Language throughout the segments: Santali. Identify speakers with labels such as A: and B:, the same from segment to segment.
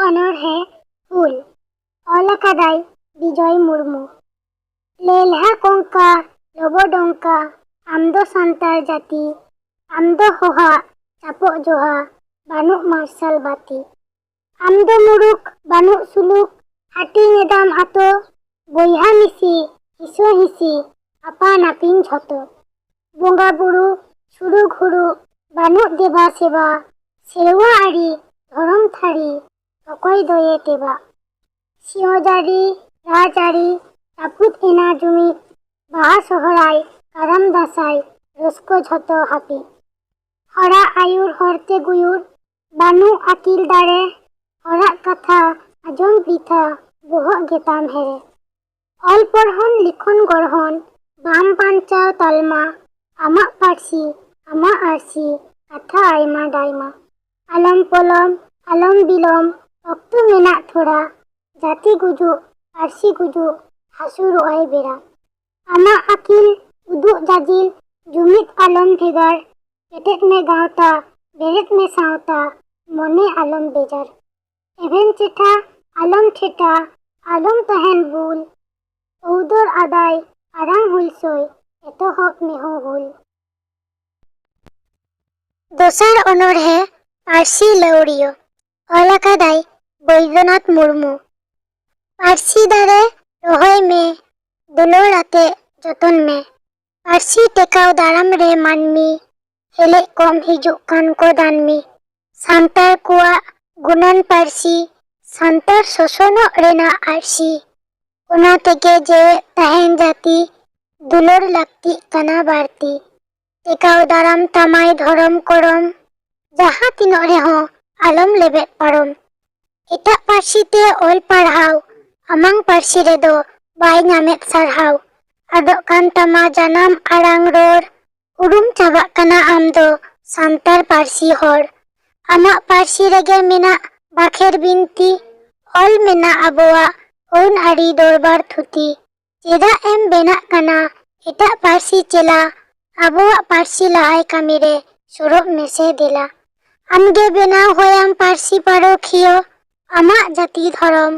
A: অনড়হে হুল অল আকাদাই বিজয় মুর্মু। লেলহা কঙ্কা লবডঙ্কা আমদো সান্তার জাতি আমদো হোহা চাপক জোহা বানুক মার্শাল বাতি। আমদো মুরুক বানুক সুলুক হাটিং এদাম আতো বইহা মিসি হিসো হিসি আপান আপিন ঝতো। বঙ্গা বুড়ু সুরু ঘুরু বানুক দেবা সেবা সেওয়া আড়ি ধরম থাড়ি অকয় দয়ে তেবা। সিংহজারি রাজারি তাপুত এনা জুমিত বাহা সহরাই কারাম দাসাই রস্কো ঝতো হাপি। হরা আয়ুর হরতে গুয়ুর বানু আকিল দাড়ে হরাক কাথা আজম বৃথা বহক গেতাম হেরে। অল পড়হন লিখন গড়হন বাম পাঞ্চাও তালমা আমাক পার্সি আমাক আরসি কাথা আয়মা দায়মা। আলম পলম আলম বিলম অক্তো মেনাক থোড়া জাতি গুজুক পার্সি গুজুক হাসুরᱚᱜᱼᱟᱭ বেড়া। আমাক আকিল উদুক জাজিল জুমিদ আলম ভেগার কেটেট মে গাঁওতা বেরেত মে সাঁওতা মনে আলম বেজার। এভেন চেঠা আলম ঠেটা আলম তাহেন বুল ঔদর আদায় আরাং হুলসই এতহব মেহ হুল। দোসার অনড়হে পার্সি লৌড়িয় অল আকাদাই বৈদ্যনাথ মুর্মু। পার্সি দারে রহয় মে দুলর আতে যতন মে পার্সি টেকাও দারাম রে মানমি হেলে কম হিজুক কান কো দানমি। সান্তার কুয়াক গুণান পার্সি সান্তার শোষণᱚᱜ রেনাᱜ আরসি। ᱚᱱᱟ ᱛᱮᱜᱮ ᱡᱮᱣᱮᱫ ᱛᱟᱦᱮᱱ ᱡᱟᱹᱛᱤ ᱫᱩᱞᱟᱹᱲ ᱞᱟᱹᱠᱛᱤᱜ ᱠᱟᱱᱟ ᱵᱟᱹᱲᱛᱤ᱾ ᱴᱮᱠᱟᱣ ᱫᱟᱨᱟᱢ ᱛᱟᱢᱟᱭ ᱫᱷᱚᱨᱚᱢ ᱠᱚᱨᱚᱢ ᱡᱟᱦᱟᱸ ᱛᱤᱱᱟᱹᱜ ᱨᱮᱦᱚᱸ ᱟᱞᱚᱢ ᱞᱮᱵᱮᱫ ᱯᱟᱨᱚᱢ᱾ ᱮᱴᱟᱜ ᱯᱟᱹᱨᱥᱤ ᱛᱮ ᱚᱞ ᱯᱟᱲᱦᱟᱣ ᱟᱢᱟᱝ ᱯᱟᱹᱨᱥᱤ ᱨᱮᱫᱚ ᱵᱟᱭ ᱧᱟᱢᱮᱫ ᱥᱟᱨᱦᱟᱣ᱾ ᱟᱫᱚᱜ ᱠᱟᱱ ᱛᱟᱢᱟ ᱡᱟᱱᱟᱢ ᱟᱲᱟᱝ ᱨᱚᱲ ᱩᱨᱩᱢ ᱪᱟᱵᱟᱜ ᱠᱟᱱᱟ ᱟᱢ ᱫᱚ ᱥᱟᱱᱛᱟᱲ ᱯᱟᱹᱨᱥᱤ ᱦᱚᱲ᱾ ᱟᱢᱟᱜ ᱯᱟᱹᱨᱥᱤ ᱨᱮᱜᱮ ᱢᱮᱱᱟᱜ ᱵᱟᱠᱷᱮᱲ ᱵᱤᱱᱛᱤ ᱚᱞ ᱢᱮᱱᱟᱜ ᱟᱵᱚᱣᱟᱜ ᱟᱹᱱ ᱟᱹᱨᱤ ᱫᱚᱨᱵᱟᱨ ᱛᱷᱩᱛᱤ᱾ ᱪᱮᱫᱟᱜ ᱮᱢ ᱵᱮᱱᱟᱜ ᱠᱟᱱᱟ ᱮᱴᱟᱜ ᱯᱟᱹᱨᱥᱤ ᱪᱮᱞᱟ ᱟᱵᱚᱣᱟᱜ ᱯᱟᱹᱨᱥᱤ ᱞᱟᱦᱟᱭ ᱠᱟᱹᱢᱤᱨᱮ ᱥᱩᱨᱚᱜ ᱢᱮᱥᱮ ᱫᱮᱞᱟ᱾ ᱟᱢᱜᱮ ᱵᱮᱱᱟᱣ ᱦᱚᱭᱟᱢ ᱯᱟᱹᱨᱥᱤ ᱯᱟᱨᱚᱠᱷᱤᱭᱟᱹ ᱟᱢᱟᱜ ᱡᱟᱹᱛᱤ ᱫᱷᱚᱨᱚᱢ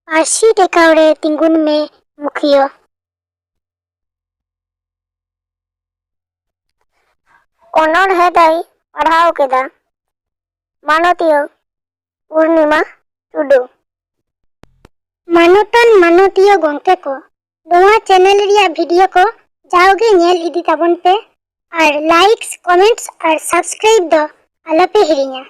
A: ᱯᱟᱹᱨᱥᱤ ᱴᱮᱠᱟᱣ ᱨᱮ ᱛᱤᱸᱜᱩᱱ ᱢᱮ ᱢᱩᱠᱷᱤᱭᱟᱹ᱾ ᱚᱱᱚᱲᱦᱮ ᱫᱚᱭ ᱯᱟᱲᱦᱟᱣ ᱠᱮᱫᱟ ᱢᱟᱱᱚᱛᱤᱭᱟᱹ ᱯᱩᱨᱱᱤᱢᱟ ᱴᱩᱰᱩ᱾ ᱢᱟᱱᱚᱛᱟᱱ ᱢᱟᱱᱚᱛᱤᱭᱟᱹ ᱜᱚᱝᱠᱮ ᱠᱚ ᱱᱚᱣᱟ ᱪᱮᱱᱮᱞ ᱨᱮᱭᱟᱜ ᱵᱷᱤᱰᱤᱭᱳ ᱠᱚ ᱡᱟᱣᱜᱮ ᱧᱮᱞ ᱤᱫᱤ ᱛᱟᱵᱚᱱ ᱯᱮ ᱟᱨ ᱞᱟᱭᱤᱠᱥ ᱠᱚᱢᱮᱱᱴᱥ ᱟᱨ ᱥᱟᱵᱥᱠᱨᱟᱭᱤᱵ ᱫᱚ ᱟᱞᱚᱯᱮ ᱦᱤᱲᱤᱧᱟ।